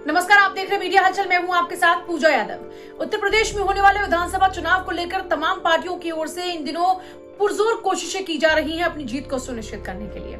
नमस्कार, आप देख रहे हैं मीडिया हलचल। मैं हूं आपके साथ पूजा यादव। उत्तर प्रदेश में होने वाले विधानसभा चुनाव को लेकर तमाम पार्टियों की ओर से इन दिनों पुरजोर कोशिशें की जा रही हैं अपनी जीत को सुनिश्चित करने के लिए।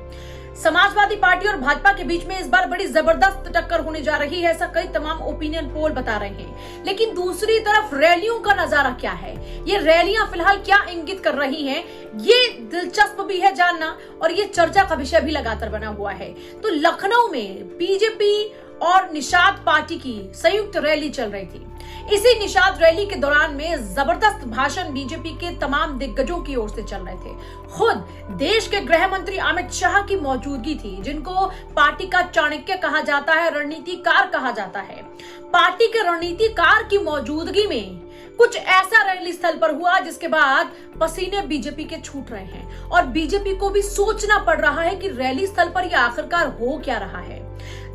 समाजवादी पार्टी और भाजपा के बीच में इस बार बड़ी जबरदस्त टक्कर होने जा रही है, ऐसा कई तमाम ओपिनियन पोल बता रहे हैं। लेकिन दूसरी तरफ रैलियों का नजारा क्या है, ये रैलियां फिलहाल क्या इंगित कर रही हैं, ये दिलचस्प भी है जानना और ये चर्चा का विषय भी लगातार बना हुआ है। तो लखनऊ में बीजेपी और निषाद पार्टी की संयुक्त रैली चल रही थी। इसी निषाद रैली के दौरान में जबरदस्त भाषण बीजेपी के तमाम दिग्गजों की ओर से चल रहे थे। खुद देश के गृह मंत्री अमित शाह की मौजूदगी थी, जिनको पार्टी का चाणक्य कहा जाता है, रणनीतिकार कहा जाता है। पार्टी के रणनीतिकार की मौजूदगी में कुछ ऐसा रैली स्थल पर हुआ जिसके बाद पसीने बीजेपी के छूट रहे हैं और बीजेपी को भी सोचना पड़ रहा है कि रैली स्थल पर यह आखिरकार हो क्या रहा है।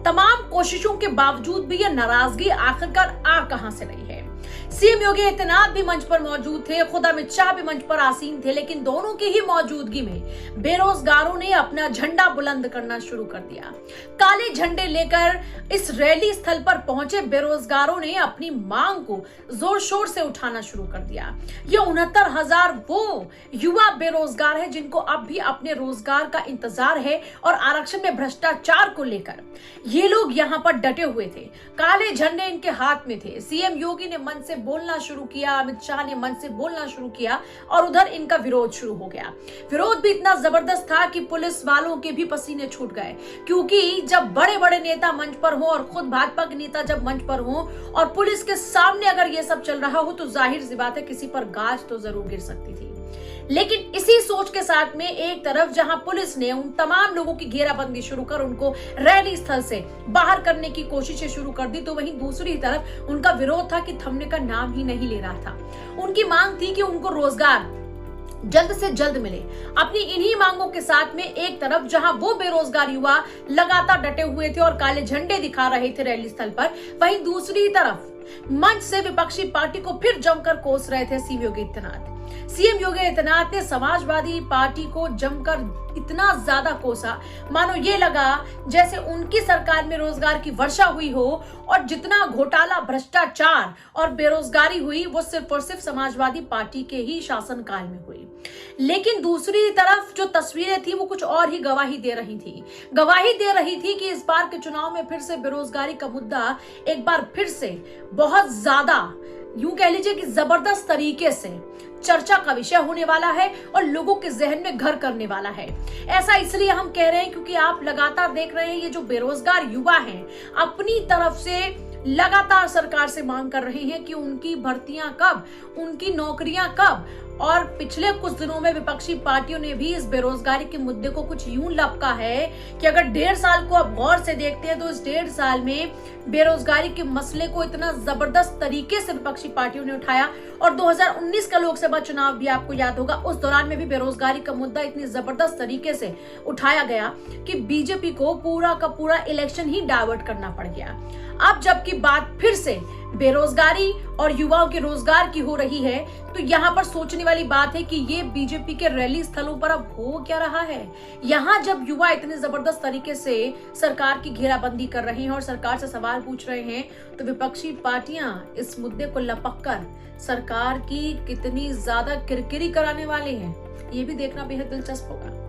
तमाम कोशिशों के बावजूद भी यह नाराजगी आखिरकार आ कहां से रही है। सीएम योगी आदित्यनाथ भी मंच पर मौजूद थे, खुद अमित शाह भी मंच पर आसीन थे, लेकिन दोनों की ही मौजूदगी में बेरोजगारों ने अपना झंडा बुलंद करना शुरू कर दिया। काले झंडे लेकर इस रैली स्थल पर पहुंचे बेरोजगारों ने अपनी मांग को जोर शोर से उठाना शुरू कर दिया। ये 69,000 वो युवा बेरोजगार है जिनको अब भी अपने रोजगार का इंतजार है और आरक्षण में भ्रष्टाचार को लेकर ये लोग यहाँ पर डटे हुए थे। काले झंडे इनके हाथ में थे। सीएम योगी ने मन से बोलना शुरू किया, अमित शाह ने मन से बोलना शुरू किया और उधर इनका विरोध शुरू हो गया। विरोध भी इतना जबरदस्त था कि पुलिस वालों के भी पसीने छूट गए, क्योंकि जब बड़े बड़े नेता मंच पर हो और खुद भाजपा के नेता जब मंच पर हो और पुलिस के सामने अगर ये सब चल रहा हो तो जाहिर सी बात है किसी पर गाज तो जरूर गिर सकती थी। लेकिन इसी सोच के साथ में एक तरफ जहां पुलिस ने उन तमाम लोगों की घेराबंदी शुरू कर उनको रैली स्थल से बाहर करने की कोशिशें शुरू कर दी, तो वहीं दूसरी तरफ उनका विरोध था कि थमने का नाम ही नहीं ले रहा था। उनकी मांग थी कि उनको रोजगार जल्द से जल्द मिले। अपनी इन्हीं मांगों के साथ में एक तरफ जहां वो बेरोजगार युवा लगातार डटे हुए थे और काले झंडे दिखा रहे थे रैली स्थल पर, वहीं दूसरी तरफ मंच से विपक्षी पार्टी को फिर जमकर कोस रहे थे सीएम योगी आदित्यनाथ। सीएम योगी आदित्यनाथ ने समाजवादी पार्टी को जमकर इतना ज्यादा कोसा, मानो ये लगा जैसे उनकी सरकार में रोजगार की वर्षा हुई हो और जितना घोटाला, भ्रष्टाचार और बेरोजगारी हुई वो सिर्फ और सिर्फ समाजवादी पार्टी के ही शासनकाल में हुई। लेकिन दूसरी तरफ जो तस्वीरें थी वो कुछ और ही गवाही दे रही थी। गवाही दे रही थी कि इस बार के चुनाव में फिर से बेरोजगारी का मुद्दा एक बार फिर से बहुत ज्यादा, यूं कह लीजिए कि जबरदस्त तरीके से चर्चा का विषय होने वाला है और लोगों के जहन में घर करने वाला है। ऐसा इसलिए हम कह रहे हैं क्योंकि आप लगातार देख रहे हैं ये जो बेरोजगार युवा हैं अपनी तरफ से लगातार सरकार से मांग कर रहे हैं कि उनकी भर्तियां कब, उनकी नौकरियां कब। और पिछले कुछ दिनों में विपक्षी पार्टियों ने भी इस बेरोजगारी के मुद्दे को कुछ यूं लपका है कि अगर 1.5 साल को आप गौर से देखते हैं तो इस 1.5 साल में बेरोजगारी के मसले को इतना जबरदस्त तरीके से विपक्षी पार्टियों ने उठाया। और 2019 का लोकसभा चुनाव भी आपको याद होगा, उस दौरान में भी बेरोजगारी का मुद्दा इतनी जबरदस्त तरीके से उठाया गया कि बीजेपी को पूरा का पूरा इलेक्शन ही डाइवर्ट करना पड़ गया। अब जबकि बात फिर से बेरोजगारी और युवाओं के रोजगार की हो रही है तो यहाँ पर सोचने वाली बात है कि ये बीजेपी के रैली स्थलों पर अब हो क्या रहा है। यहाँ जब युवा इतने जबरदस्त तरीके से सरकार की घेराबंदी कर रहे हैं और सरकार से सवाल पूछ रहे हैं तो विपक्षी पार्टियां इस मुद्दे को लपककर सरकार की कितनी ज्यादा किरकिरी कराने वाले हैं, ये भी देखना बेहद दिलचस्प होगा।